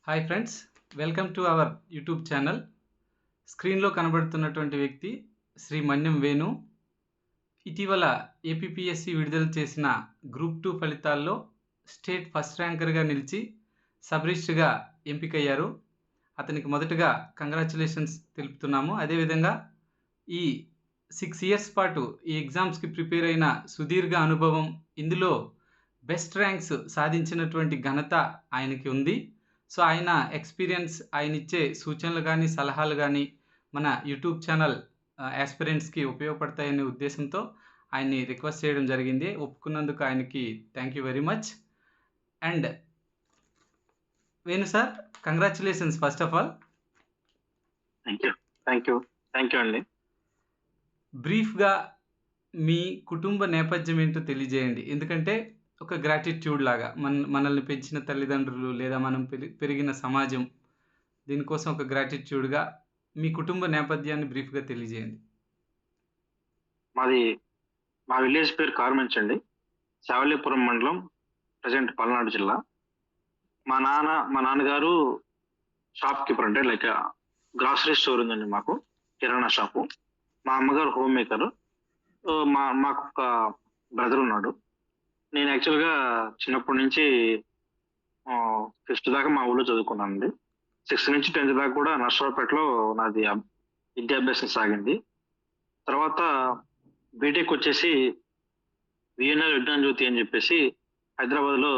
Hi friends, welcome to our YouTube channel. స్క్రీన్లో కనబడుతున్నటువంటి వ్యక్తి శ్రీ మన్యం వేణు. ఇటీవల ఏపీపీఎస్సి విడుదల చేసిన గ్రూప్ 2 ఫలితాల్లో స్టేట్ ఫస్ట్ ర్యాంకర్గా నిలిచి సబ్ రిజిస్ట్రీగా ఎంపికయ్యారు. అతనికి మొదటగా కంగ్రాచులేషన్స్ తెలుపుతున్నాము. అదేవిధంగా ఈ 6 ఇయర్స్ పాటు ఈ ఎగ్జామ్స్కి ప్రిపేర్ అయిన సుదీర్ఘ అనుభవం, ఇందులో బెస్ట్ ర్యాంక్స్ సాధించినటువంటి ఘనత ఆయనకి ఉంది. సో ఆయన ఎక్స్పీరియన్స్, ఆయన ఇచ్చే సూచనలు కానీ సలహాలు కానీ మన యూట్యూబ్ ఛానల్ యాస్పిరెంట్స్కి ఉపయోగపడతాయనే ఉద్దేశంతో ఆయన్ని రిక్వెస్ట్ చేయడం జరిగింది. ఒప్పుకున్నందుకు ఆయనకి thank you very much. And Venu sir, congratulations first of all. Thank you అండి. బ్రీఫ్గా మీ కుటుంబ నేపథ్యం ఏంటో తెలియజేయండి. ఎందుకంటే ఒక గ్రాటిట్యూడ్ లాగా మనల్ని పెంచిన తల్లిదండ్రులు లేదా మనం పెరిగిన సమాజం, దీనికోసం ఒక గ్రాటిట్యూడ్గా మీ కుటుంబ నేపథ్యాన్ని బ్రీఫ్గా తెలియజేయండి. మా విలేజ్ పేరు కార్మెంచ్, శావల్యపురం మండలం, ప్రజెంట్ పల్నాడు జిల్లా. మా నాన్నగారు షాప్ కీపర్, అంటే లైక్ గ్రాసరీ స్టోర్ ఉందండి మాకు, కిరాణా షాపు. మా అమ్మగారు హోమ్ మేకర్. మాకు ఒక బ్రదర్ ఉన్నాడు. నేను యాక్చువల్గా చిన్నప్పటి నుంచి 5th దాకా మా ఊళ్ళో చదువుకున్నానండి. 6th నుంచి 10th దాకా కూడా నర్సరావుపేటలో నాది విద్యాభ్యాసం సాగింది. తర్వాత బీటెక్ వచ్చేసి విఎన్ఆర్ విజ్ఞాన జ్యోతి అని చెప్పేసి హైదరాబాద్లో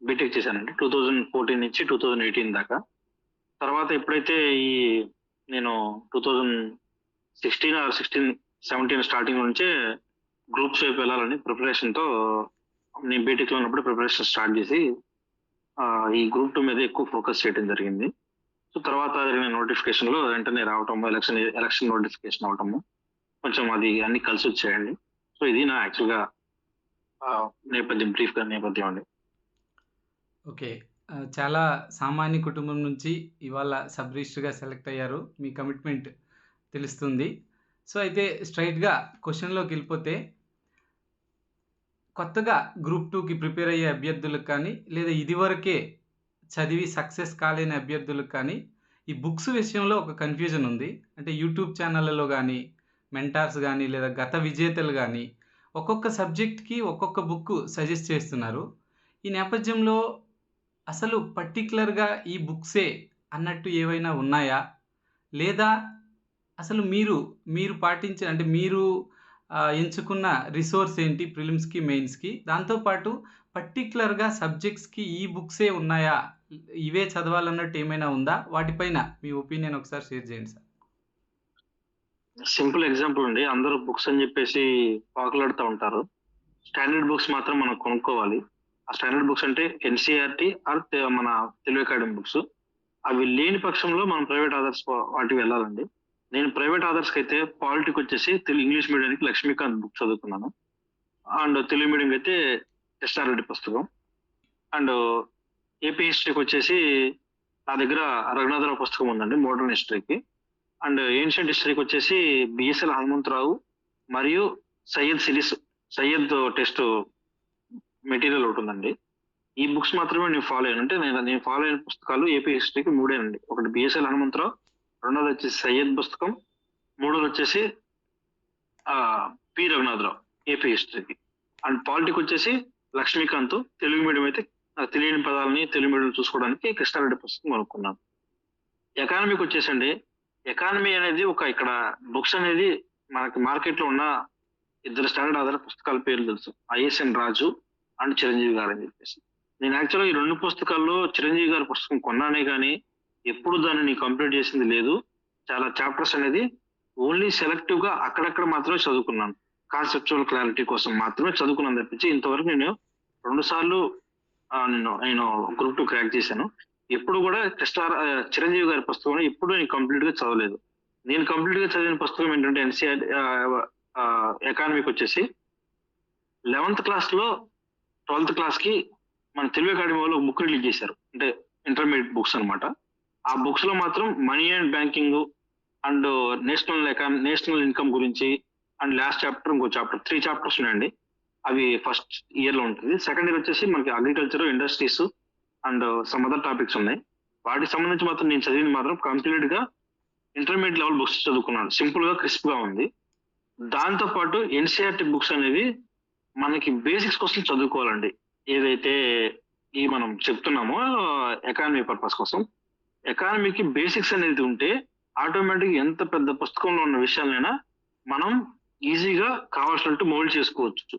బీటెక్ చేశానండి, 2014 నుంచి 2018 దాకా. తర్వాత ఎప్పుడైతే నేను 2017 స్టార్టింగ్ నుంచే గ్రూప్స్ వైపు వెళ్ళాలని ప్రిపరేషన్తో నేను బీటెక్లో ఉన్నప్పుడు ప్రిపరేషన్ స్టార్ట్ చేసి ఈ గ్రూప్ 2 మీద ఎక్కువ ఫోకస్ చేయడం జరిగింది. సో తర్వాత నోటిఫికేషన్లో వెంటనే రావటము, ఎలక్షన్ నోటిఫికేషన్ అవటము, కొంచెం అది అన్ని కలిసి వచ్చాయండి. సో ఇది నా యాక్చువల్గా బ్రీఫ్గా నేపథ్యం అండి. ఓకే, చాలా సామాన్య కుటుంబం నుంచి ఇవాళ సబ్ రిజిస్టర్గా సెలెక్ట్ అయ్యారు. మీ కమిట్మెంట్ తెలుస్తుంది. సో అయితే స్ట్రైట్గా క్వశ్చన్లోకి వెళ్ళిపోతే, కొత్తగా గ్రూప్ 2కి ప్రిపేర్ అయ్యే అభ్యర్థులకు కానీ, లేదా ఇదివరకే చదివి సక్సెస్ కాలేని అభ్యర్థులకు కానీ ఈ బుక్స్ విషయంలో ఒక కన్ఫ్యూజన్ ఉంది. అంటే యూట్యూబ్ ఛానళ్ళలో కానీ, మెంటార్స్ కానీ, లేదా గత విజేతలు కానీ ఒక్కొక్క సబ్జెక్ట్కి ఒక్కొక్క బుక్ సజెస్ట్ చేస్తున్నారు. ఈ నేపథ్యంలో అసలు పర్టికులర్గా ఈ బుక్సే అన్నట్టు ఏవైనా ఉన్నాయా, లేదా అసలు మీరు పాటించే, అంటే మీరు ఎంచుకున్న రిసోర్స్ ఏంటి ప్రిలిమ్స్కి మెయిన్స్కి, దాంతోపాటు పర్టికులర్గా సబ్జెక్ట్స్కి ఈ బుక్సే ఉన్నాయా, ఇవే చదవాలన్నట్టు ఏమైనా ఉందా, వాటిపైన మీ ఒపీనియన్ ఒకసారి షేర్ చేయండి సార్. సింపుల్ ఎగ్జాంపుల్ అండి, అందరూ బుక్స్ అని చెప్పేసి పాకులాడుతూ ఉంటారు. స్టాండర్డ్ బుక్స్ మాత్రం మనం కొనుక్కోవాలి. ఆ స్టాండర్డ్ బుక్స్ అంటే ఎన్సీఆర్టీ ఆర్ మన తెలుగు అకాడమీ బుక్స్. అవి లేని పక్షంలో మనం ప్రైవేట్ ఆథర్స్ వాటికి వెళ్ళాలండి. నేను ప్రైవేట్ ఆథర్స్కి అయితే పాలిటిక్ వచ్చేసి ఇంగ్లీష్ మీడియానికి లక్ష్మీకాంత్ బుక్ చదువుకున్నాను. అండ్ తెలుగు మీడియంకి అయితే కృష్ణారెడ్డి పుస్తకం. అండ్ ఏపీ హిస్టరీకి వచ్చేసి నా దగ్గర రఘునాథరావు పుస్తకం ఉందండి, మోడర్న్ హిస్టరీకి. అండ్ ఏన్షియంట్ హిస్టరీకి వచ్చేసి బిఎస్ఎల్ హనుమంతరావు మరియు సయ్యద్ టెస్ట్ మెటీరియల్ ఒకటి ఉందండి. ఈ బుక్స్ మాత్రమే నేను ఫాలో అయ్యాను. అంటే నేను ఫాలో అయిన పుస్తకాలు ఏపీ హిస్టరీకి 3 ఒకటి బిఎస్ఎల్ హనుమంతరావు, రెండోది వచ్చేసి సయ్యద్ పుస్తకం, మూడోది వచ్చేసి పి రఘునాథరావు ఏపీ హిస్టరీకి. అండ్ పాలిటిక్ వచ్చేసి లక్ష్మీకాంత్. తెలుగు మీడియం అయితే తెలియని పదాలని తెలుగు మీడియం చూసుకోవడానికి కృష్ణారెడ్డి పుస్తకం కొనుక్కున్నాను. ఎకానమీకి వచ్చేసండి, ఎకానమీ అనేది ఇక్కడ బుక్స్ అనేది మనకి మార్కెట్లో ఉన్న 2 స్టాండర్డ్ ఆధార పుస్తకాల పేర్లు తెలుసు, ఐఎస్ఎన్ రాజు అండ్ చిరంజీవి గారు అని చెప్పేసి. నేను యాక్చువల్గా ఈ 2 పుస్తకాల్లో చిరంజీవి గారి పుస్తకం కొన్నానే కానీ ఎప్పుడు దాన్ని కంప్లీట్ చేసింది లేదు. చాలా చాప్టర్స్ అనేది ఓన్లీ సెలెక్టివ్ గా అక్కడక్కడ మాత్రమే చదువుకున్నాను, కాన్సెప్చువల్ క్లారిటీ కోసం మాత్రమే చదువుకున్నాను తప్పించి ఇంతవరకు నేను 2 సార్లు నేను గ్రూప్ 2 క్రాక్ చేశాను. ఎప్పుడు కూడా చిరంజీవి గారి పుస్తకం ఎప్పుడు నేను కంప్లీట్ గా చదవలేదు. నేను కంప్లీట్ గా చదివిన పుస్తకం ఏంటంటే ఎన్సీఆర్ ఎకానమీకి వచ్చేసి 11th క్లాస్లో 12th క్లాస్కి మన తెలుగు అకాడమీ వాళ్ళు బుక్ రిలీజ్ చేశారు, అంటే ఇంటర్మీడియట్ బుక్స్ అనమాట. ఆ బుక్స్ లో మాత్రం money and banking and national income గురించి అండ్ లాస్ట్ చాప్టర్ ఇంకో చాప్టర్ 3 చాప్టర్స్ ఉన్నాయండి. అవి ఫస్ట్ ఇయర్ లో ఉంటుంది. సెకండ్ ఇయర్ వచ్చేసి మనకి agriculture, industries and some other topics ఉన్నాయి. వాటికి సంబంధించి మాత్రం నేను చదివింది మాత్రం కంప్లీట్ గా ఇంటర్మీడియట్ లెవెల్ బుక్స్ చదువుకున్నాను. సింపుల్ గా క్రిస్ప్ గా ఉంది. దాంతో పాటు ఎన్సీఆర్టీ బుక్స్ అనేవి మనకి బేసిక్స్ కోసం చదువుకోవాలండి. ఏదైతే ఈ మనం చెప్తున్నామో ఎకానమీ పర్పస్ కోసం, ఎకానమీకి బేసిక్స్ అనేది ఉంటే ఆటోమేటిక్ ఎంత పెద్ద పుస్తకంలో ఉన్న విషయాలైనా మనం ఈజీగా కావాల్సినట్టు మౌల్డ్ చేసుకోవచ్చు.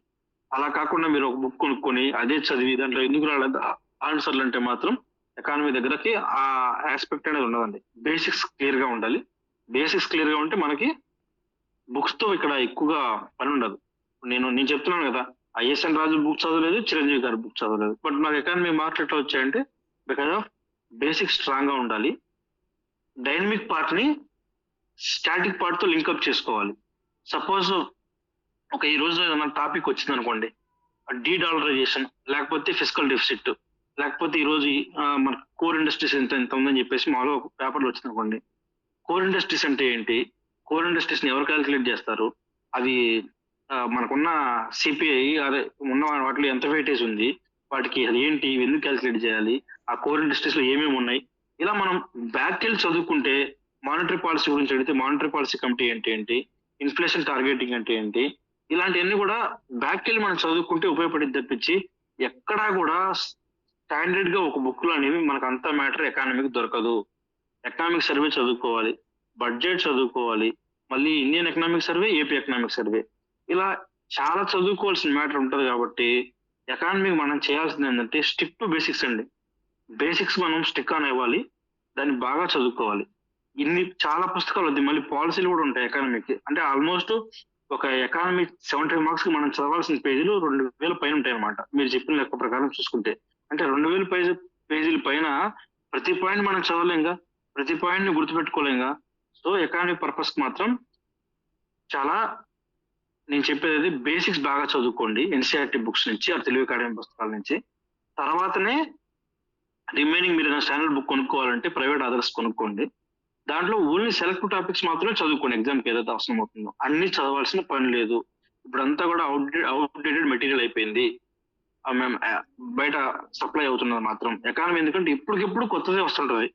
అలా కాకుండా మీరు ఒక బుక్ కొనుక్కొని అదే చదివి దాంట్లో ఎందుకు రాలేదు ఆన్సర్లు అంటే మాత్రం ఎకానమీ దగ్గరకి ఆ ఆస్పెక్ట్ అనేది ఉండదండి. బేసిక్స్ క్లియర్ గా ఉండాలి. బేసిక్స్ క్లియర్ గా ఉంటే మనకి బుక్స్ తో ఇక్కడ ఎక్కువగా పని ఉండదు. నేను చెప్తున్నాను కదా, ఐఎస్ఎన్ రాజు బుక్ చదవలేదు, చిరంజీవి గారి బుక్ చదవలేదు. బట్ నాకు ఎకానమీ మార్క్స్ ఎట్లా వచ్చాయంటే బికాజ్ ఆఫ్ బేసిక్స్ స్ట్రాంగ్ గా ఉండాలి. డైనమిక్ పార్ట్ ని స్టాటిక్ పార్ట్ తో లింక్అప్ చేసుకోవాలి. సపోజ్ ఒక ఈ రోజు ఏదైనా టాపిక్ వచ్చింది అనుకోండి, డీడాలరైజేషన్, లేకపోతే ఫిజికల్ డెఫిసిట్, లేకపోతే ఈ రోజు మన కోర్ ఇండస్ట్రీస్ ఎంత ఉందని చెప్పేసి మాలో ఒక పేపర్లో వచ్చింది అనుకోండి. కోర్ ఇండస్ట్రీస్ అంటే ఏంటి, కోర్ ఇండస్ట్రీస్ ని ఎవరు క్యాలిక్యులేట్ చేస్తారు, అవి మనకున్న సిపిఐ అదే ఉన్న వాటిలో ఎంత వెయిటేజ్ ఉంది, వాటికి అది ఏంటి, ఎందుకు క్యాలిక్యులేట్ చేయాలి, ఆ కోర్ ఇండస్ట్రీస్ లో ఏమేమి ఉన్నాయి, ఇలా మనం బ్యాక్ వెళ్ళి చదువుకుంటే మానిటరీ పాలసీ గురించి అడిగితే మానిటరీ పాలసీ కమిటీ అంటే ఏంటి, ఇన్ఫ్లేషన్ టార్గెటింగ్ అంటే ఏంటి, ఇలాంటివన్నీ కూడా బ్యాక్ వెళ్ళి మనం చదువుకుంటే ఉపయోగపడింది తప్పించి ఎక్కడా కూడా స్టాండర్డ్ గా ఒక బుక్ లో అనేవి మనకు అంత మ్యాటర్ ఎకానమీకి దొరకదు. ఎకనామిక్ సర్వే చదువుకోవాలి, బడ్జెట్ చదువుకోవాలి, మళ్ళీ Indian economic survey, AP economic survey, ఇలా చాలా చదువుకోవాల్సిన మ్యాటర్ ఉంటది. కాబట్టి ఎకానమీకి మనం చేయాల్సింది ఏంటంటే స్టిక్ టు బేసిక్స్ అండి. బేసిక్స్ మనం స్టిక్ ఆన్ అవ్వాలి, దాన్ని బాగా చదువుకోవాలి. ఇన్ని చాలా పుస్తకాలు ఉంది, మళ్ళీ పాలసీలు కూడా ఉంటాయి ఎకానమీకి. అంటే ఆల్మోస్ట్ ఒక ఎకానమీ 75 మార్క్స్ కి మనం చదవాల్సిన పేజీలు 2000 పైన ఉంటాయి అనమాట. మీరు చెప్పిన లెక్క ప్రకారం చూసుకుంటే అంటే 2000 పేజీల పైన ప్రతి పాయింట్ మనం చదవలేంగా, ప్రతి పాయింట్ ని గుర్తుపెట్టుకోలేంగా. సో ఎకానమీ పర్పస్ మాత్రం చాలా నేను చెప్పేది బేసిక్స్ బాగా చదువుకోండి ఎన్సీఆర్టీ బుక్స్ నుంచి, ఆ తెలుగు అకాడమీ పుస్తకాల నుంచి. తర్వాతనే రిమైనింగ్ మీరు స్టాండర్డ్ బుక్ కొనుక్కోవాలంటే ప్రైవేట్ ఆథర్స్ కొనుక్కోండి. దాంట్లో ఓన్లీ సెలెక్టివ్ టాపిక్స్ మాత్రమే చదువుకోండి. ఎగ్జామ్కి ఏదైతే అవసరం అవుతుందో అన్ని చదవాల్సిన పని లేదు. ఇప్పుడంతా కూడా అవుట్డేటెడ్ మెటీరియల్ అయిపోయింది. మేము బయట సప్లై అవుతున్నది మాత్రం ఎకానమీ, ఎందుకంటే ఇప్పటికిప్పుడు కొత్తదే వస్తుంటది.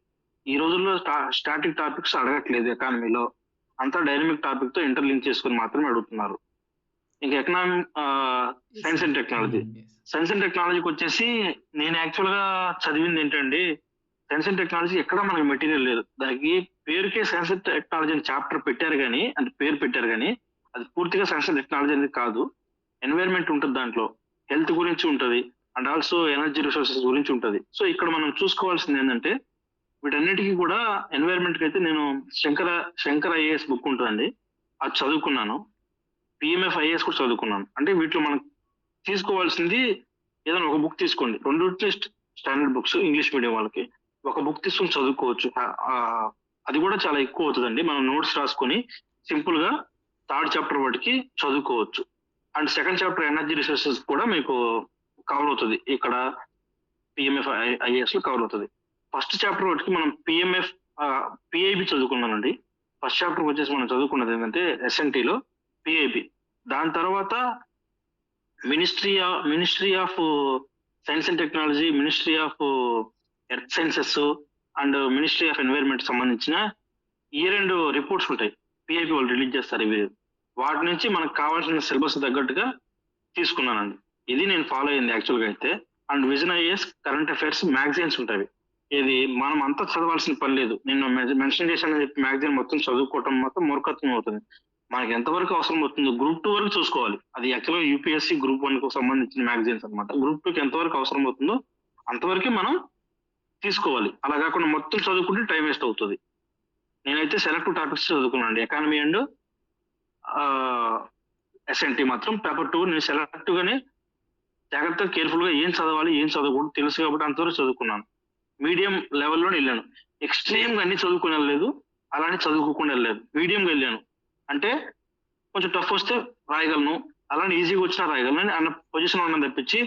ఈ రోజుల్లో స్టాటిక్ టాపిక్స్ అడగట్లేదు ఎకానమీలో, అంతా డైనమిక్ టాపిక్ తో ఇంటర్లింక్ చేసుకుని మాత్రమే అడుగుతున్నారు. ఇంకా economic science and technology, science and టెక్నాలజీకి వచ్చేసి నేను యాక్చువల్ గా చదివింది ఏంటండి, సైన్స్ అండ్ టెక్నాలజీ ఎక్కడ మనకి మెటీరియల్ లేదు. దానికి పేరుకే సైన్స్ అండ్ టెక్నాలజీ అని చాప్టర్ పెట్టారు కానీ, అంటే పేరు పెట్టారు కానీ అది పూర్తిగా సైన్స్ అండ్ టెక్నాలజీ అనేది కాదు. ఎన్వైరన్మెంట్ ఉంటుంది దాంట్లో, హెల్త్ గురించి ఉంటుంది, అండ్ ఆల్సో ఎనర్జీ రిసోర్సెస్ గురించి ఉంటుంది. సో ఇక్కడ మనం చూసుకోవాల్సింది ఏంటంటే వీటన్నిటికీ కూడా ఎన్వైరన్మెంట్ కి అయితే నేను శంకర్ ఐఏఎస్ బుక్ ఉంటుందండి, అది చదువుకున్నాను. పిఎంఎఫ్ ఐఏఎస్ కూడా చదువుకున్నాను. అంటే వీటిలో మనం తీసుకోవాల్సింది ఏదైనా ఒక బుక్ తీసుకోండి. 2 స్టాండర్డ్ బుక్స్ ఇంగ్లీష్ మీడియం వాళ్ళకి ఒక బుక్ తీసుకుని చదువుకోవచ్చు. అది కూడా చాలా ఎక్కువ అవుతుందండి. మనం నోట్స్ రాసుకొని సింపుల్ గా 3rd చాప్టర్ వాటికి చదువుకోవచ్చు. And 2nd chapter energy resources కూడా మీకు కవర్ అవుతుంది. ఇక్కడ పిఎంఎఫ్ ఐఏఎస్ లో కవర్ అవుతుంది. 1st చాప్టర్ వాటికి మనం పిఐబి చదువుకున్నానండి. 1st చాప్టర్ వచ్చేసి మనం చదువుకున్నది ఏంటంటే ఎస్ఎన్టీలో పిఐబి. దాని తర్వాత ministry of science and technology, ministry of earth sciences and ministry of environment సంబంధించిన ఇయర్ ఎండ్ రిపోర్ట్స్ ఉంటాయి, పిఐపి వాళ్ళు రిలీజ్ చేస్తారు. ఇవి వాటి నుంచి మనకు కావాల్సిన సిలబస్ తగ్గట్టుగా తీసుకున్నానండి. ఇది నేను ఫాలో అయింది యాక్చువల్గా అయితే. And vision IAS current affairs magazines ఉంటాయి. ఇది మనం అంతా చదవాల్సిన పని లేదు. నేను మెన్షన్ చేశానని చెప్పి మ్యాగజైన్ మొత్తం చదువుకోవటం మాత్రం మూర్ఖత్వం అవుతుంది. మనకి ఎంతవరకు అవసరం అవుతుందో గ్రూప్ 2 వరకు చూసుకోవాలి. అది యాక్చువల్గా యూపీఎస్సీ గ్రూప్ 1 కు సంబంధించిన మ్యాగజైన్స్ అనమాట. గ్రూప్ 2కి ఎంతవరకు అవసరం అవుతుందో అంతవరకే మనం తీసుకోవాలి. అలా కాకుండా మొత్తం చదువుకుంటే టైం వేస్ట్ అవుతుంది. నేనైతే సెలెక్టివ్ టాపిక్స్ చదువుకున్నాను, ఎకానమీ అండ్ ఎస్ఎన్టీ మాత్రం. పేపర్ 2 నేను సెలెక్టివ్ గానే జాగ్రత్తగా కేర్ఫుల్ గా ఏం చదవాలి ఏం చదవకూడదు తెలుసు కాబట్టి అంతవరకు చదువుకున్నాను. మీడియం లెవెల్లోనే వెళ్ళాను. ఎక్స్ట్రీమ్ గా అన్ని చదువుకుని వెళ్ళలేదు, అలానే చదువుకోకుండా వెళ్ళలేదు. మీడియం గా వెళ్ళాను. అంటే కొంచెం టఫ్ వస్తే రాయగలను, అలానే ఈజీగా వచ్చినా రాయగలను అన్న పొజిషన్ ఉన్నాను తప్పించి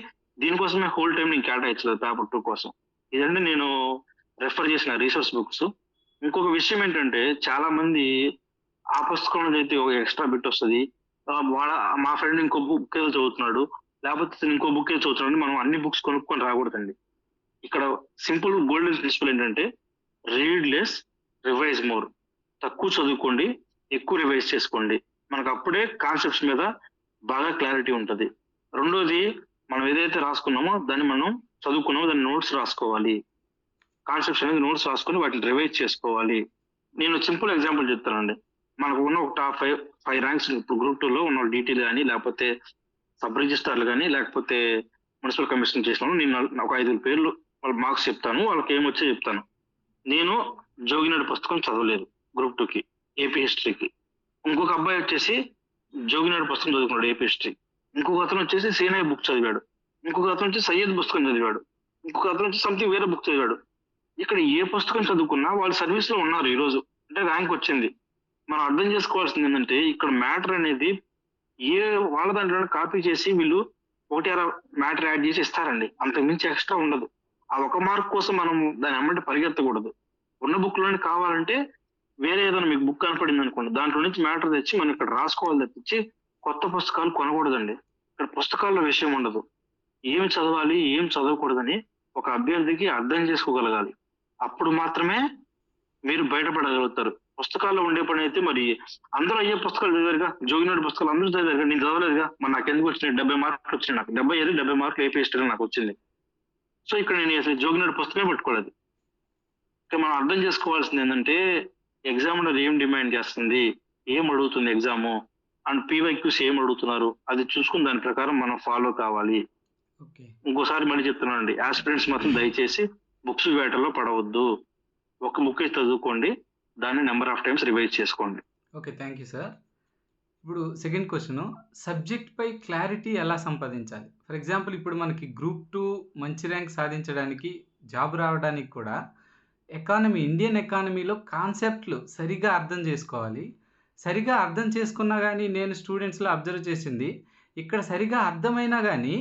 దీనికోసమే హోల్ టైం నేను కేటాయించలేదు పేపర్ 2 కోసం. ఇదంటే నేను రెఫర్ చేసిన రీసోర్స్ బుక్స్. ఇంకొక విషయం ఏంటంటే చాలా మంది ఆ పుస్తకంలో అయితే ఒక ఎక్స్ట్రా బిట్ వస్తుంది, మా ఫ్రెండ్ ఇంకో బుక్ ఏదో చదువుతున్నాడు, లేకపోతే ఇంకో బుక్ ఏదో చదువుతున్నాడు, మనం అన్ని బుక్స్ కొనుక్కొని రాకూడదండి. ఇక్కడ సింపుల్ గోల్డెన్ ప్రిన్సిపల్ ఏంటంటే రీడ్ లెస్, రివైజ్ మోర్. తక్కువ చదువుకోండి, ఎక్కువ రివైజ్ చేసుకోండి. మనకు అప్పుడే కాన్సెప్ట్స్ మీద బాగా క్లారిటీ ఉంటది. రెండోది, మనం ఏదైతే రాసుకున్నామో దాన్ని మనం చదువుకున్నామో దాన్ని నోట్స్ రాసుకోవాలి. కాన్సెప్ట్స్ అనేది నోట్స్ రాసుకొని వాటిని రివైజ్ చేసుకోవాలి. నేను సింపుల్ ఎగ్జాంపుల్ చెప్తానండి. మనకు ఉన్న ఒక టాప్ 5 ర్యాంక్స్ ఇప్పుడు గ్రూప్ 2లో ఉన్న డీటీలు గాని, లేకపోతే సబ్ రిజిస్ట్రార్లు గాని, లేకపోతే మున్సిపల్ కమిషన్ చేసిన వాళ్ళు నేను ఒక 5 పేర్లు వాళ్ళ మార్క్స్ చెప్తాను. వాళ్ళకి ఏమొచ్చో చెప్తాను. నేను జోగినాడు పుస్తకం చదవలేదు గ్రూప్ 2కి, ఏపీ హిస్టరీకి. ఇంకొక అబ్బాయి వచ్చేసి జోగినాడు పుస్తకం చదువుకున్నాడు ఏపీ హిస్టరీ. ఇంకొక అతను వచ్చేసి సీనయ్య బుక్ చదివాడు. ఇంకొక అతను వచ్చి సయ్యద్ పుస్తకం చదివాడు. ఇంకొక అతను వచ్చి సంథింగ్ వేరే బుక్ చదివాడు. ఇక్కడ ఏ పుస్తకం చదువుకున్నా వాళ్ళు సర్వీస్ లో ఉన్నారు ఈ రోజు, అంటే ర్యాంక్ వచ్చింది. మనం అర్థం చేసుకోవాల్సింది ఏంటంటే ఇక్కడ మ్యాటర్ అనేది ఏ వాళ్ళ దాంట్లో కాపీ చేసి వీళ్ళు ఒకటి అర మ్యాటర్ యాడ్ చేసి ఇస్తారండి. అంతకు మించి ఎక్స్ట్రా ఉండదు. ఆ ఒక మార్క్ కోసం మనం దాని అమ్మటి పరిగెత్తకూడదు. ఉన్న బుక్ లోని కావాలంటే వేరే ఏదైనా మీకు బుక్ కనపడింది అనుకోండి, దాంట్లో నుంచి మ్యాటర్ తెచ్చి మనం ఇక్కడ రాసుకోవాలి తప్పించి కొత్త పుస్తకాలు కొనకూడదండి. ఇక్కడ పుస్తకాల్లో విషయం ఉండదు. ఏం చదవాలి ఏం చదవకూడదని ఒక అభ్యర్థికి అర్థం చేసుకోగలగాలి. అప్పుడు మాత్రమే మీరు బయటపడగలుగుతారు. పుస్తకాల్లో ఉండే పని అయితే మరి అందరూ అయ్యే పుస్తకాలు చదివారుగా, జోగినాడు పుస్తకాలు అందరూ చదివారుగా, నేను చదవలేదుగా. మరి నాకు ఎందుకు వచ్చినాయి 70 మార్కులు వచ్చినాయి, నాకు 70 మార్కులు ఏపీ హిస్టరీ నాకు వచ్చింది. సో ఇక్కడ నేను అసలు జోగినాడు పుస్తకమే పట్టుకోలేదు. ఇక్కడ మనం అర్థం చేసుకోవాల్సింది ఏంటంటే ఎగ్జామినర్ ఏం డిమాండ్ చేస్తుంది, ఏం అడుగుతుంది ఎగ్జాము, అండ్ పీవైక్యూస్ ఏం అడుగుతున్నారు, అది చూసుకుని దాని ప్రకారం మనం ఫాలో కావాలి. ఓకే. ఇంకోసారి మళ్ళీ చెప్తున్నానండి, ఆస్పిరెంట్స్ మాత్రం దయచేసి బుక్స్ వేటలో పడవద్దు. ఒక బుక్ చదువుకోండి, దాన్ని నెంబర్ ఆఫ్ టైమ్స్ రివైజ్ చేసుకోండి. Okay, thank you sir. ఇప్పుడు సెకండ్ క్వశ్చన్, సబ్జెక్ట్పై క్లారిటీ ఎలా సంపాదించాలి? ఫర్ ఎగ్జాంపుల్ ఇప్పుడు మనకి గ్రూప్ 2 మంచి ర్యాంక్ సాధించడానికి, జాబ్ రావడానికి కూడా ఇండియన్ ఎకానమీలో కాన్సెప్ట్లు సరిగా అర్థం చేసుకోవాలి. సరిగా అర్థం చేసుకున్నా కానీ నేను స్టూడెంట్స్లో అబ్జర్వ్ చేసింది, ఇక్కడ సరిగా అర్థమైనా కానీ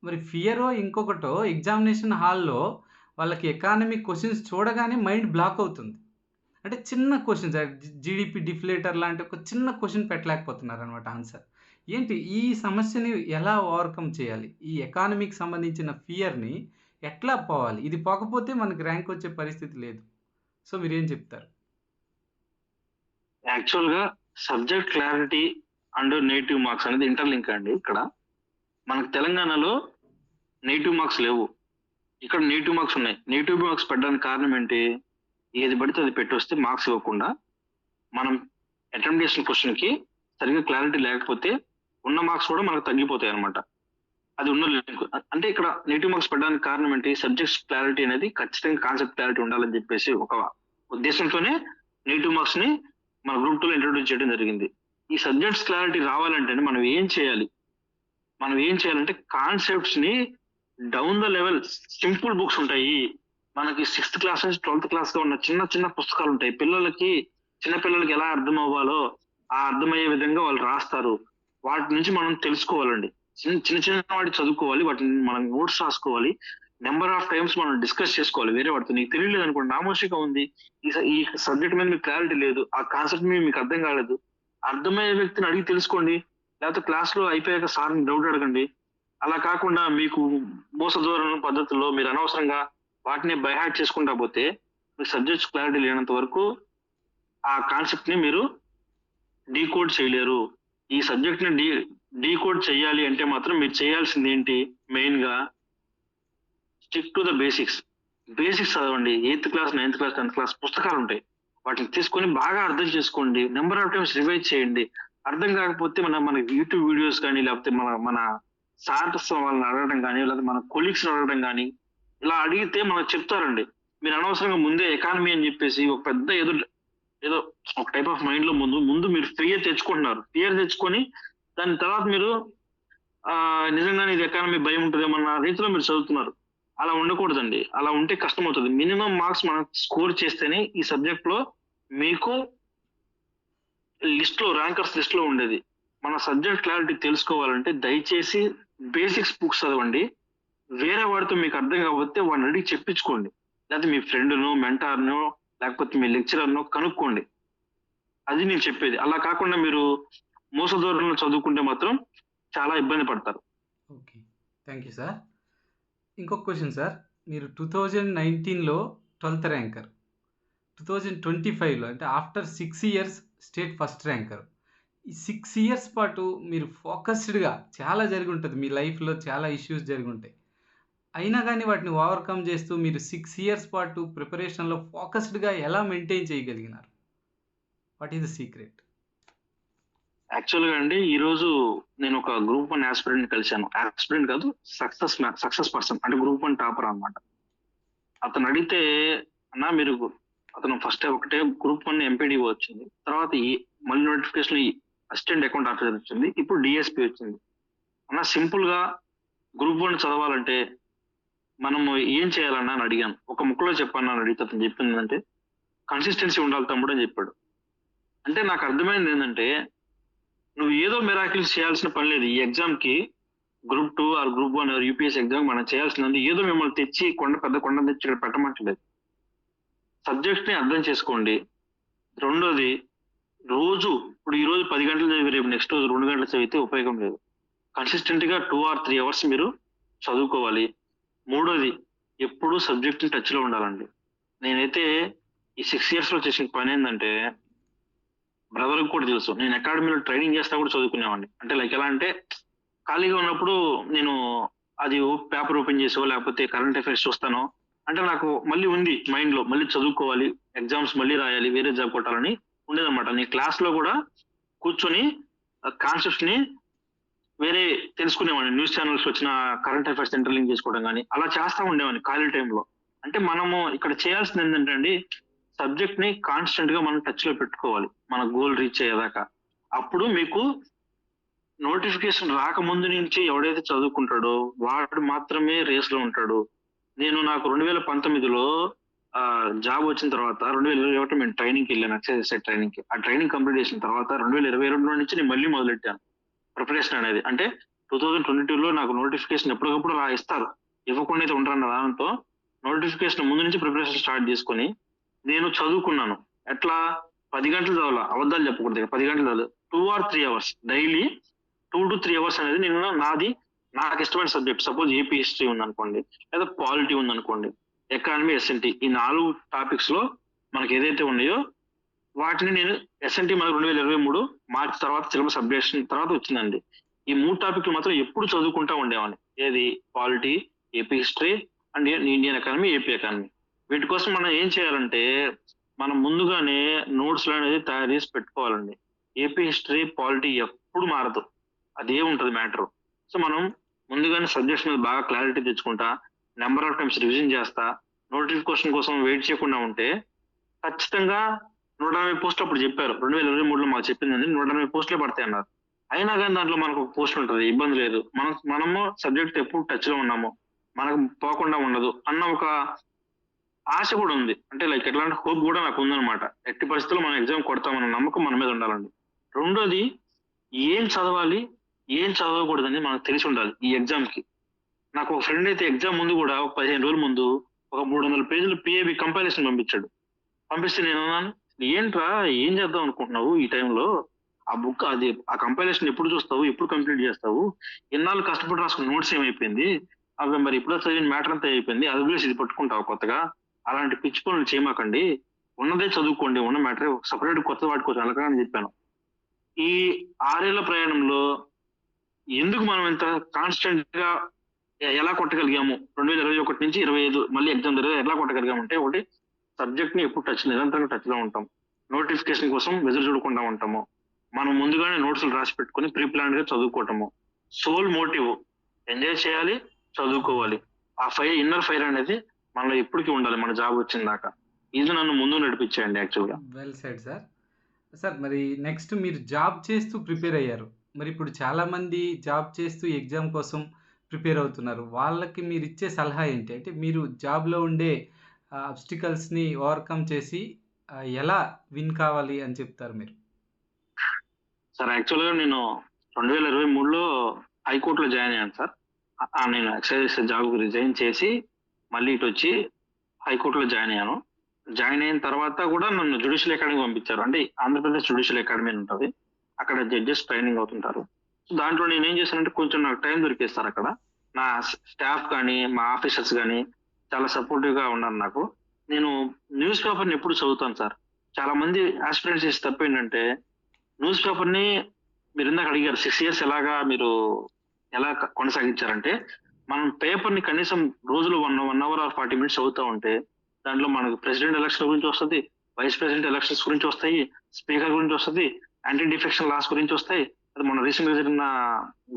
మరి ఫియరో ఇంకొకటో ఎగ్జామినేషన్ హాల్లో వాళ్ళకి ఎకానమీ క్వశ్చన్స్ చూడగానే మైండ్ బ్లాక్ అవుతుంది. అంటే చిన్న క్వశ్చన్స్, జీడిపి డిఫ్లేటర్ లాంటి ఒక చిన్న క్వశ్చన్ పెట్టలేకపోతున్నారు అనమాట ఆన్సర్. ఏంటి ఈ సమస్యని ఎలా ఓవర్కమ్ చేయాలి? ఈ ఎకానమీకి సంబంధించిన ఫియర్ని ఎట్లా పోవాలి? ఇది పోకపోతే మనకి ర్యాంక్ వచ్చే పరిస్థితి లేదు. సో మీరేం చెప్తారు? యాక్చువల్ గా subject clarity and native marks అనేది ఇంటర్లింక్ అండి. ఇక్కడ మనకు తెలంగాణలో నేటివ్ మార్క్స్ లేవు, ఇక్కడ నేటివ్ మార్క్స్ ఉన్నాయి. నేటివ్ మార్క్స్ పెట్టడానికి కారణం ఏంటి? ఏది పడితే అది పెట్టి వస్తే మార్క్స్ ఇవ్వకుండా మనం అటెంప్ట్ చేసిన క్వశ్చన్ కి సరిగ్గా క్లారిటీ లేకపోతే ఉన్న మార్క్స్ కూడా మనకు తగ్గిపోతాయి అనమాట. అది ఉన్న లింక్. అంటే ఇక్కడ నేటివ్ మార్క్స్ పెట్టడానికి కారణం ఏంటి? సబ్జెక్ట్స్ క్లారిటీ అనేది ఖచ్చితంగా కాన్సెప్ట్ క్లారిటీ ఉండాలని చెప్పేసి ఒక ఉద్దేశంతోనే నేటివ్ మార్క్స్ ని మన గ్రూప్ 2లో ఇంట్రొడ్యూస్ చేయడం జరిగింది. ఈ సబ్జెక్ట్స్ క్లారిటీ రావాలంటే మనం ఏం చేయాలి? మనం ఏం చేయాలంటే కాన్సెప్ట్స్ ని down the level simple books ఉంటాయి. మనకి 6th క్లాస్ నుంచి 12th క్లాస్ గా ఉన్న చిన్న చిన్న పుస్తకాలు ఉంటాయి. చిన్న పిల్లలకి ఎలా అర్థం అవ్వాలో ఆ అర్థమయ్యే విధంగా వాళ్ళు రాస్తారు. వాటి నుంచి మనం తెలుసుకోవాలండి. చిన్న వాటి చదువుకోవాలి, వాటిని మనం నోట్స్ రాసుకోవాలి. నెంబర్ ఆఫ్ టైమ్స్ మనం డిస్కస్ చేసుకోవాలి వేరే వాటితో. నీకు తెలియలేదు అనుకోండి, నామోషిగా ఉంది, ఈ సబ్జెక్ట్ మీద మీకు క్లారిటీ లేదు, ఆ కాన్సెప్ట్ మీద మీకు అర్థం కాలేదు, అర్థమయ్యే వ్యక్తిని అడిగి తెలుసుకోండి. లేకపోతే క్లాస్ లో అయిపోయాక సార్ని డౌట్ అడగండి. అలా కాకుండా మీకు మోసధోరణ పద్ధతుల్లో మీరు అనవసరంగా వాటిని బైహార్ట్ చేసుకుంటా పోతే మీ సబ్జెక్ట్స్ క్లారిటీ లేనంత వరకు ఆ కాన్సెప్ట్ ని మీరు డీకోడ్ చేయలేరు. ఈ సబ్జెక్ట్ ని డీకోడ్ చేయాలి అంటే మాత్రం మీరు చేయాల్సింది ఏంటి? మెయిన్ గా స్టిక్ టు ద బేసిక్స్ చదవండి. 8th class 9th class 10th class పుస్తకాలు ఉంటాయి, వాటిని తీసుకొని బాగా అర్థం చేసుకోండి. నెంబర్ ఆఫ్ టైమ్స్ రివైజ్ చేయండి. అర్థం కాకపోతే మన యూట్యూబ్ వీడియోస్ కానీ, లేకపోతే మన సార్స్ వాళ్ళని అడగడం కానీ, లేకపోతే మన కొలీగ్స్ అడగడం కానీ, ఇలా అడిగితే మనకు చెప్తారండి. మీరు అనవసరంగా ముందే ఎకానమీ అని చెప్పేసి ఒక పెద్ద ఏదో ఒక టైప్ ఆఫ్ మైండ్ లో ముందు మీరు ఫియర్ తెచ్చుకుంటున్నారు. ఫియర్ తెచ్చుకొని దాని తర్వాత మీరు నిజంగానే ఇది ఎకానమీ భయం ఉంటుందేమన్న రీతిలో మీరు చదువుతున్నారు. అలా ఉండకూడదండి. అలా ఉంటే కష్టం అవుతుంది. మినిమం మార్క్స్ మనం స్కోర్ చేస్తేనే ఈ సబ్జెక్ట్ లో మీకు ర్యాంకర్స్ లిస్ట్ లో ఉండేది. మన సబ్జెక్ట్ క్లారిటీ తెలుసుకోవాలంటే దయచేసి బేసిక్స్ బుక్స్ చదవండి. వేరే వాడితో మీకు అర్థం కాకపోతే వాడిని అడిగి చెప్పించుకోండి. లేకపోతే మీ ఫ్రెండ్ను, మెంటార్ను, లేకపోతే మీ లెక్చరర్ను కనుక్కోండి. అది నేను చెప్పేది. అలా కాకుండా మీరు మోసధోరణిలో చదువుకుంటే మాత్రం చాలా ఇబ్బంది పడతారు. Okay, thank you sir. ఇంకొక క్వశ్చన్ సార్, మీరు 2019లో 12th ర్యాంకర్. 2025లో అంటే after 6 years state first ranker. ఈ 6 ఇయర్స్ పాటు మీరు ఫోకస్డ్‌గా చాలా జరిగుంటది. మీ లైఫ్‌లో చాలా ఇష్యూస్ జరిగుంటాయి. అయినా గాని వాటిని ఓవర్‌కమ్ చేస్తూ మీరు 6 ఇయర్స్ పాటు ప్రిపరేషన్‌లో ఫోకస్డ్‌గా ఎలా మెయింటైన్ చేయగలిగినారు? What is the secret? యాక్చువల్‌గా అండి ఈరోజు నేను ఒక గ్రూప్ 1 యాస్పిరెంట్‌ని కలిసాను. యాస్పిరెంట్ కాదు, సక్సెస్ పర్సన్ అంటే గ్రూప్ 1 టాపర్ అన్నమాట. అతను అడిగితే, అన్నా మీరు అతను ఫస్ట్ ఒకటే గ్రూప్ 1 ఎంపీడీఓ వచ్చింది. తర్వాత మళ్ళీ నోటిఫికేషన్ అసిస్టెంట్ అకౌంట్ ఆఫీసర్ వచ్చింది. ఇప్పుడు డీఎస్పీ వచ్చింది. అన్నా సింపుల్‌గా గ్రూప్ 1 చదవాలంటే మనము ఏం చేయాలన్నా అని అడిగాను. ఒక ముక్కలో చెప్పన్నా అని అడిగితే అతను చెప్పిందేంటంటే, కన్సిస్టెన్సీ ఉండాలి తమ్ముడు అని చెప్పాడు. అంటే నాకు అర్థమైంది ఏందంటే, నువ్వు ఏదో మిరాకిల్స్ చేయాల్సిన పని లేదు. ఈ ఎగ్జామ్‌కి group 2 or group 1 or UPSC exam మనం చేయాల్సింది ఏదో మిమ్మల్ని తెచ్చి పెద్ద కొండ తెచ్చి ఇక్కడ పెట్టమంటలేదు. సబ్జెక్ట్‌ని అర్థం చేసుకోండి. రెండోది రోజు ఇప్పుడు ఈ రోజు 10 గంటలు చదివి రేపు నెక్స్ట్ రోజు 2 గంటలు చదివితే ఉపయోగం లేదు. కన్సిస్టెంట్‌గా 2 ఆర్ 3 అవర్స్ మీరు చదువుకోవాలి. మూడోది ఎప్పుడూ సబ్జెక్ట్‌ని టచ్‌లో ఉండాలండి. నేనైతే ఈ 6 ఇయర్స్‌లో చేసిన పనేందంటే బ్రదర్‌కి కూడా తెలుసు. నేను అకాడమీలో ట్రైనింగ్ చేస్తా కూడా చదువుకునేవాడిని. అంటే లైక్ ఎలా అంటే ఖాళీగా ఉన్నప్పుడు నేను అది పేపర్ ఓపెన్ చేసో లేకపోతే కరెంట్ అఫైర్స్ చూస్తానో అంటే నాకు మళ్ళీ ఉంది మైండ్‌లో మళ్ళీ చదువుకోవాలి, ఎగ్జామ్స్ మళ్ళీ రాయాలి, వేరే జాబ్ కొట్టాలని ఉండేదన్నమాట. నేను క్లాస్‌లో కూడా కూర్చొని కాన్సెప్ట్స్‌ని వేరే తెలుసుకునేవాడిని. న్యూస్ ఛానల్స్ వచ్చిన కరెంట్ అఫైర్స్ ఇంటర్లింక్ చేసుకోవడం గాని అలా చేస్తా ఉండేవాడిని ఖాళీ టైంలో. అంటే మనము ఇక్కడ చేయాల్సింది ఏంటంటే అండి సబ్జెక్ట్ ని కాన్స్టెంట్ గా మనం టచ్ లో పెట్టుకోవాలి మన గోల్ రీచ్ అయ్యేదాకా. అప్పుడు మీకు నోటిఫికేషన్ రాకముందు నుంచి ఎవడైతే చదువుకుంటాడో వాడు మాత్రమే రేస్ లో ఉంటాడు. నాకు 2019లో జాబ్ వచ్చిన తర్వాత 2021 మేము ట్రైనింగ్కి వెళ్ళాను, ఎక్సైజ్ ట్రైనింగ్ కి. ఆ ట్రైనింగ్ కంప్లీట్ చేసిన తర్వాత 2022 నుంచి నేను మళ్ళీ మొదలెట్టాను ప్రిపరేషన్ అనేది. అంటే 2022లో నాకు నోటిఫికేషన్ ఎప్పటికప్పుడు ఇస్తారు, ఇవ్వకుండా అయితే ఉంటారన్న దానితో నోటిఫికేషన్ ముందు నుంచి ప్రిపరేషన్ స్టార్ట్ చేసుకొని నేను చదువుకున్నాను. ఎట్లా 10 గంటలు చదవాలా, అబద్ధాలు చెప్పకూడదు. 10 గంటలు చదవాలి, 2 or 3 hours daily. 2 to 3 hours అనేది నేను నాకు ఇష్టమైన సబ్జెక్ట్. సపోజ్ ఏపీ హిస్టరీ ఉందనుకోండి, లేదా పాలిటీ ఉందనుకోండి, ఎకానమీ, ఎస్ఎన్టీ, ఈ 4 టాపిక్స్ లో మనకి ఏదైతే ఉన్నాయో వాటిని నేను ఎస్ఎన్టీ మనకు 2023 మార్చి తర్వాత సిలబస్ అప్డేషన్ తర్వాత వచ్చిందండి. ఈ 3 టాపిక్లు మాత్రం ఎప్పుడు చదువుకుంటా ఉండేవాడిని. ఏది polity, AP history and Indian economy, AP economy. వీటి కోసం మనం ఏం చేయాలంటే మనం ముందుగానే నోట్స్ అనేది తయారు చేసి పెట్టుకోవాలండి. ఏపీ హిస్టరీ, పాలిటీ ఎప్పుడు మారదు, అదే ఉంటది మ్యాటర్. సో మనం ముందుగానే సబ్జెక్ట్స్ మీద బాగా క్లారిటీ తెచ్చుకుంటా, నెంబర్ ఆఫ్ టైమ్స్ రివిజన్ చేస్తా, నోటిఫికేషన్ కోసం వెయిట్ చేయకుండా ఉంటే ఖచ్చితంగా 140 పోస్టులు అప్పుడు చెప్పారు. 2023లో మాకు చెప్పింది 140 పోస్టులే పడతాయి అన్నారు. అయినా కానీ దాంట్లో మనకు ఒక పోస్ట్ ఉంటుంది, ఇబ్బంది లేదు. మనము సబ్జెక్ట్ ఎప్పుడు టచ్ లో ఉన్నాము, మనకు పోకుండా ఉండదు అన్న ఒక ఆశ కూడా ఉంది. అంటే లైక్ ఎట్లాంటి హోప్ కూడా నాకు ఉందన్నమాట. ఎట్టి పరిస్థితుల్లో మనం ఎగ్జామ్ కొడతామన్న నమ్మకం మన మీద ఉండాలండి. రెండోది ఏం చదవాలి, ఏం చదవకూడదని మనకు తెలిసి ఉండాలి ఈ ఎగ్జామ్ కి. నాకు ఒక ఫ్రెండ్ అయితే ఎగ్జామ్ ముందు కూడా ఒక 15 రోజుల ముందు ఒక 300 పేజీలు పిఏబి కంపైలేషన్ పంపించాడు. పంపిస్తే నేను అన్నాను, ఏంట్రా ఏం చేద్దాం అనుకుంటున్నావు ఈ టైంలో, ఆ బుక్ అది ఆ కంపైలేషన్ ఎప్పుడు చూస్తావు, ఎప్పుడు కంప్లీట్ చేస్తావు, ఎన్నాళ్ళు కష్టపడి రాసుకున్న నోట్స్ ఏమైపోయింది, అవి మరి ఇప్పుడు చదివిన మ్యాటర్ అంతా అయిపోయింది, అది వదిలేసి ఇది పట్టుకుంటావు కొత్తగా, అలాంటి పిచ్చి పనులు చేయమాకండి, ఉన్నదే చదువుకోండి, ఉన్న మ్యాటర్ సపరేట్ కొత్త వాడుకోవచ్చు అలాగా అని చెప్పాను. ఈ 6 ఏళ్ల ప్రయాణంలో ఎందుకు మనం ఇంత కాన్స్టెంట్ గా ఎలా కొట్టగలిగాము, 2021 నుంచి 25 మళ్ళీ ఎగ్జామ్ జరిగే ఎలా కొట్టగలిగాము అంటే, ఒకటి సబ్జెక్ట్ ని ఎప్పుడు నిరంతరంగా టచ్ లో ఉంటాం, నోటిఫికేషన్ కోసం ఎదురు చూడకుండా ఉంటాము, మనం ముందుగానే నోట్స్ రాసి పెట్టుకుని ప్రీ ప్లాన్ గా చదువుకోవటము. సోల్ మోటివ్ ఎంజాయ్ చేయాలి, చదువుకోవాలి. ఆ ఇన్నర్ ఫైర్ అనేది మనలో ఎప్పటికీ ఉండాలి మన జాబ్ వచ్చిన దాకా. ఇది నన్ను ముందు నడిపించాయండి యాక్చువల్గా. Well side sir. సార్ మరి నెక్స్ట్ మీరు జాబ్ చేస్తూ ప్రిపేర్ అయ్యారు. మరి ఇప్పుడు చాలామంది జాబ్ చేస్తూ ఎగ్జామ్ కోసం ప్రిపేర్ అవుతున్నారు. వాళ్ళకి మీరు ఇచ్చే సలహా ఏంటి? అంటే మీరు జాబ్లో ఉండే అబ్స్టికల్స్ని ఓవర్కమ్ చేసి ఎలా విన్ కావాలి అని చెప్తారు మీరు? సార్ యాక్చువల్గా నేను 2023లో హైకోర్టులో జాయిన్ అయ్యాను సార్. నేను ఎక్సైజ్ జాబ్ రిజైన్ చేసి మళ్ళీ ఇటు వచ్చి హైకోర్టులో జాయిన్ అయ్యాను. జాయిన్ అయిన తర్వాత కూడా నన్ను జ్యుడిషియల్ అకాడమీ పంపించారు. అంటే ఆంధ్రప్రదేశ్ జ్యుడిషియల్ అకాడమీ అని ఉంటుంది, అక్కడ జడ్జెస్ ట్రైనింగ్ అవుతుంటారు. సో దాంట్లో నేను ఏం చేశానంటే కొంచెం నాకు టైం దొరికేస్తారు అక్కడ. నా స్టాఫ్ కానీ మా ఆఫీసర్స్ కానీ చాలా సపోర్టివ్ గా ఉన్నారు నాకు. నేను న్యూస్ పేపర్‌ని ఎప్పుడు చదువుతాను సార్. చాలా మంది యాస్పిరెంట్స్ చేసే తప్పేంటంటే, న్యూస్ పేపర్‌ని మీరిందాక అడిగారు 6 ఇయర్స్ ఎలాగా మీరు ఎలా కొనసాగించారంటే, మనం పేపర్‌ని కనీసం రోజులో 1 అవర్ ఆర్ 40 మినిట్స్ చదువుతా ఉంటే, దాంట్లో మనకు ప్రెసిడెంట్ ఎలక్షన్ గురించి వస్తది, వైస్ ప్రెసిడెంట్ ఎలక్షన్స్ గురించి వస్తాయి, స్పీకర్ గురించి వస్తది, యాంటీ డిఫెక్షన్ లాస్ గురించి వస్తాయి. అది మొన్న రీసెంట్‌గా జరిగిన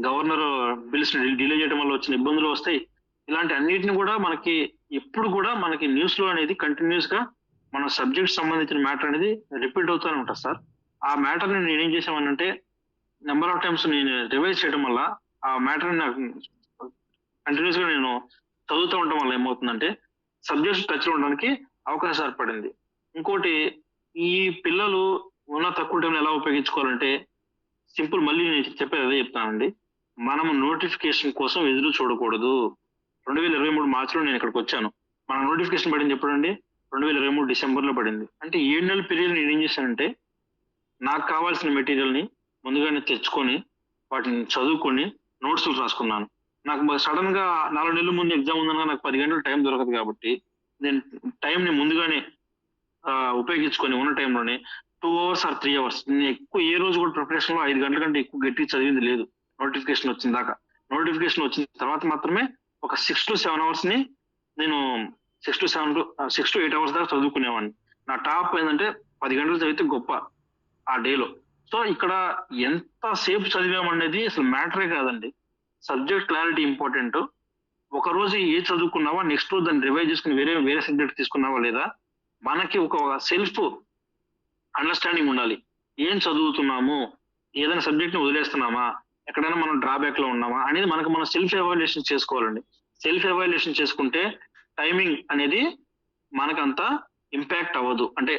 గవర్నర్ బిల్స్‌ని డిలే చేయడం వల్ల వచ్చిన ఇబ్బందులు వస్తాయి. ఇలాంటి అన్నిటిని కూడా మనకి ఎప్పుడు కూడా మనకి న్యూస్‌లో అనేది కంటిన్యూయస్‌గా మన సబ్జెక్ట్ సంబంధించిన మ్యాటర్ అనేది రిపీట్ అవుతూనే ఉంటది సార్. ఆ మ్యాటర్‌ని నేనేం చేశామనంటే నంబర్ ఆఫ్ టైమ్స్ నేను రివైజ్ చేయడం వల్ల ఆ మ్యాటర్‌ని నాకు కంటిన్యూయస్‌గా నేను చదువుతూ ఉండటం వల్ల ఏమవుతుందంటే సబ్జెక్ట్స్ టచ్‌లో ఉండడానికి అవకాశం ఏర్పడింది. ఇంకోటి ఈ పిల్లలు ఉన్న తక్కువ టైంలో ఎలా ఉపయోగించుకోవాలంటే సింపుల్ మళ్ళీ నేను చెప్పేది అదే చెప్తానండి. మనం నోటిఫికేషన్ కోసం ఎదురు చూడకూడదు. 2023 మార్చ్‌లో నేను ఇక్కడికొచ్చాను. మన నోటిఫికేషన్ పడింది ఎప్పుడండి? 2023 డిసెంబర్‌లో పడింది. అంటే 7 నెలల పీరియడ్ నేనేం చేశానంటే, నాకు కావాల్సిన మెటీరియల్‌ని ముందుగానే తెచ్చుకొని, వాటిని చదువుకొని, నోట్స్‌లు రాసుకున్నాను. నాకు సడెన్‌గా 4 నెలల ముందు ఎగ్జామ్ ఉందనగా నాకు 10 గంటలు టైం దొరకదు కాబట్టి, నేను టైంని ముందుగానే ఉపయోగించుకొని ఉన్న టైంలోనే 2 అవర్స్ ఆర్ 3 అవర్స్ నేను ఎక్కువ ఏ రోజు కూడా ప్రిపరేషన్‌లో 5 గంటల కంటే ఎక్కువ గట్టిగా చదివింది లేదు. నోటిఫికేషన్ వచ్చిన దాకా. నోటిఫికేషన్ వచ్చిన తర్వాత మాత్రమే ఒక 6-7 అవర్స్‌ని నేను 6-8 అవర్స్ దాకా చదువుకునేవాడిని. నా టాప్ ఏందంటే 10 గంటలు చదివితే గొప్ప ఆ డేలో. సో, ఇక్కడ ఎంత సేపు చదివామనేది అసలు మ్యాటరే కాదండి. Subject clarity important. ఒకరోజు ఏది చదువుకున్నావా నెక్స్ట్ రోజు దాన్ని రివైజ్ చేసుకొని వేరే వేరే సబ్జెక్ట్ తీసుకున్నావా లేదా? మనకి ఒక సెల్ఫ్ అండర్‌స్టాండింగ్ ఉండాలి. ఏం చదువుతున్నాము? ఏదైనా సబ్జెక్ట్‌ని వదిలేస్తున్నామా? ఎక్కడైనా మనం డ్రాబ్యాక్‌లో ఉన్నామా? అనేది మనకు మనం సెల్ఫ్ ఎవాల్యుయేషన్ చేసుకోవాలండి. సెల్ఫ్ ఎవాల్యుయేషన్ చేసుకుంటే టైమింగ్ అనేది మనకంత ఇంపాక్ట్ అవ్వదు. అంటే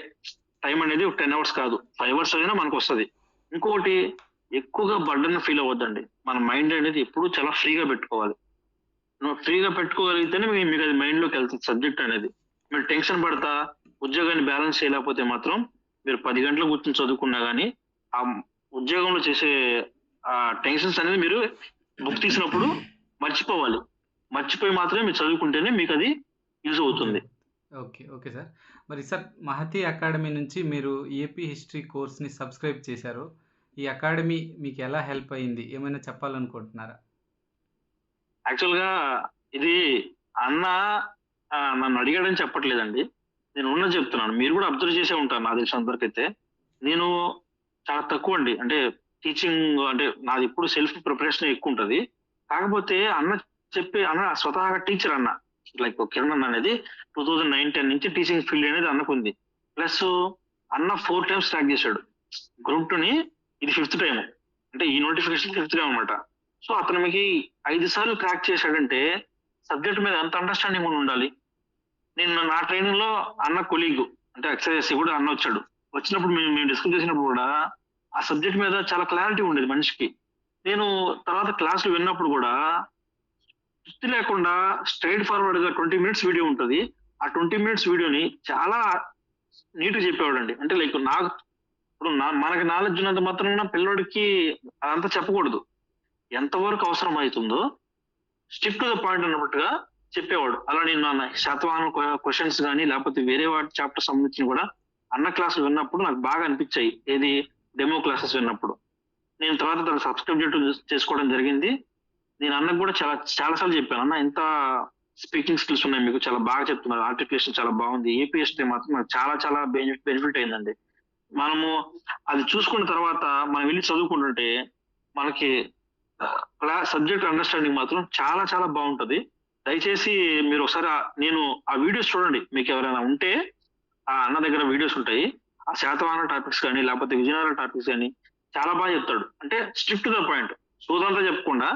టైం అనేది ఒక 10 అవర్స్ కాదు. 5 అవర్స్ చదివినా మనకొస్తది. ఇంకొకటి ఎక్కువగా బర్డెన్ ఫీల్ అవ్వద్దండి. మన మైండ్ అనేది ఎప్పుడూ చాలా ఫ్రీగా పెట్టుకోవాలి. నువ్వు ఫ్రీగా పెట్టుకోగలిగితేనే మీకది మైండ్‌లోకెళ్తది సబ్జెక్ట్ అనేది. మీరు టెన్షన్ పడతా ఉద్యోగాన్ని బ్యాలెన్స్ చేయలేకపోతే మాత్రం మీరు 10 గంటలు కూర్చొని చదువుకున్నా గాని, ఆ ఉద్యోగంలో చేసే టెన్షన్స్ అనేది మీరు బుక్ తీసినప్పుడు మర్చిపోవాలి. మర్చిపోయి మాత్రమే మీరు చదువుకుంటేనే మీకది యూజ్ అవుతుంది. ఓకే. Okay sir. మరి సార్ మహతి అకాడమీ నుంచి మీరు ఏపీ హిస్టరీ కోర్స్‌ని సబ్స్క్రైబ్ చేశారు. ఈ అకాడమీ మీకెలా హెల్ప్ అయింది? ఏమైనా చెప్పాలనుకుంటున్నారా? యాక్చువల్‌గా ఇది అన్న నన్ను అడిగాడని చెప్పట్లేదండి. నేను ఉన్నది చెప్తున్నాను. మీరు కూడా అబ్జర్వ్ చేసే ఉంటారు నాకు తెలిసినంత వరకైతే. నేను చాలా తక్కువండి. అంటే టీచింగ్ అంటే నాదెప్పుడు సెల్ఫ్ ప్రిపరేషనే ఎక్కువుంటది. కాకపోతే అన్న స్వతహాగా టీచర్ అన్న. లైక్ కిరణ్ అన్న అనేది 2009, 10 నుంచి టీచింగ్ ఫీల్డ్ అనేది అన్నకుంది. ప్లస్ అన్న 4 టైమ్స్ క్రాక్ చేశాడు. గ్రూప్ 2ని ఇది ఫిఫ్త్ టైమ్. అంటే ఈ నోటిఫికేషన్ ఫిఫ్త్ టైమ్ అన్నమాట. సో అతనికి 5 సార్లు క్రాక్ చేశాడంటే సబ్జెక్ట్ మీద ఎంత అండర్‌స్టాండింగ్ ఉండాలి. నేను నా ట్రైనింగ్‌లో అన్న కొలీగ్ అంటే ఎక్స్‌ఐఎస్‌సి కూడా అన్న వచ్చాడు. వచ్చినప్పుడు మేము డిస్కస్ చేసినప్పుడు కూడా ఆ సబ్జెక్ట్ మీద చాలా క్లారిటీ ఉండేది మనిషికి. నేను తర్వాత క్లాస్‌లు విన్నప్పుడు కూడా సుత్తి లేకుండా స్ట్రెయిట్ ఫార్వర్డ్‌గా 20 మినిట్స్ వీడియో ఉంటది. ఆ 20 మినిట్స్ వీడియోని చాలా నీట్‌గా చెప్పేవాడండి. అంటే లైక్ నాకు ఇప్పుడు మనకి నాలెడ్జ్ ఉన్నంత మాత్రాన పిల్లోడికి అదంతా చెప్పకూడదు. ఎంతవరకు అవసరం అయితుందో స్టిక్ టు ద పాయింట్ అన్నట్టుగా చెప్పేవాడు. అలా నేను నా శాతవాహనం క్వెషన్స్ గాని, లేకపోతే వేరే వాటి చాప్టర్ సంబంధించినవి కూడా అన్న క్లాసులు విన్నప్పుడు నాకు బాగా అనిపించాయి. ఏది డెమో క్లాసెస్ విన్నప్పుడు. నేను తర్వాత దాన్ని సబ్స్క్రైబ్ చేసుకోవడం జరిగింది. నేను అన్నకు కూడా చాలా చాలా సార్లు చెప్పాను. అన్న ఇంత స్పీకింగ్ స్కిల్స్ ఉన్నాయి మీకు. చాలా బాగా చెప్తున్నారు. ఆర్టికులేషన్ చాలా బాగుంది. ఏపీఎస్‌టీ మాత్రం నాకు చాలా చాలా బెనిఫిట్ అయిందండి. మనము అది చూసుకున్న తర్వాత మనం వెళ్లి చదువుకుంటుంటే మనకి సబ్జెక్ట్ అండర్‌స్టాండింగ్ మాత్రం చాలా చాలా బావుంటది. దయచేసి మీరు ఒకసారి నేను ఆ వీడియోస్ చూడండి. మీకెవరైనా ఉంటే ఆ అన్న దగ్గర వీడియోస్ ఉంటాయి. ఆ శాతవాహన టాపిక్స్ గాని, లేకపోతే విజయనగరం టాపిక్స్ గాని చాలా బాగా చెప్తాడు. అంటే స్ట్రిక్ట్ టు ద పాయింట్. సోదంతా చెప్పకుండా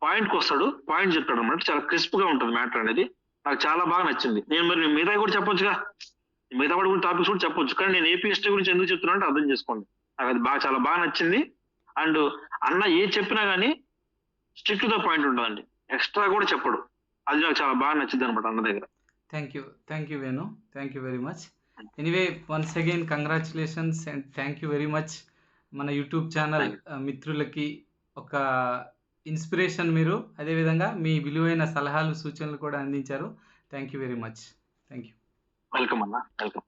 పాయింట్‌కొస్తాడు. పాయింట్ చెప్తాడన్నమాట. చాలా క్రిస్ప్‌గా ఉంటది మ్యాటర్ అనేది. నాకు చాలా బాగా నచ్చింది. నేను మరి మిగతావి కూడా చెప్పొచ్చుగా. మిగతా వాటి గురించి టాపిక్స్ కూడా చెప్పొచ్చు. కానీ నేను ఏపీ హిస్టరీ గురించి ఎందుకు చెప్తున్నానంటే అర్థం చేసుకోండి. నాకది చాలా బాగా నచ్చింది. అండ్ అన్న ఏది చెప్పినా గాని స్ట్రిక్ట్ టు ద పాయింట్ ఉంటదండి. ఎక్స్‌ట్రా కూడా చెప్పడు. అది నాకు చాలా బాగా నచ్చిద్దనమాట అన్న దగ్గర. Thank you. Thank you Venu. Thank you very much. Anyway once again congratulations and thank you very much. మన యూట్యూబ్ ఛానల్ మిత్రులకి ఒక ఇన్స్పిరేషన్ మీరు. అదేవిధంగా మీ విలువైన సలహాలు, సూచనలు కూడా అందించారు. Thank you very much. Thank you. Welcome అన్న, వెల్కమ్.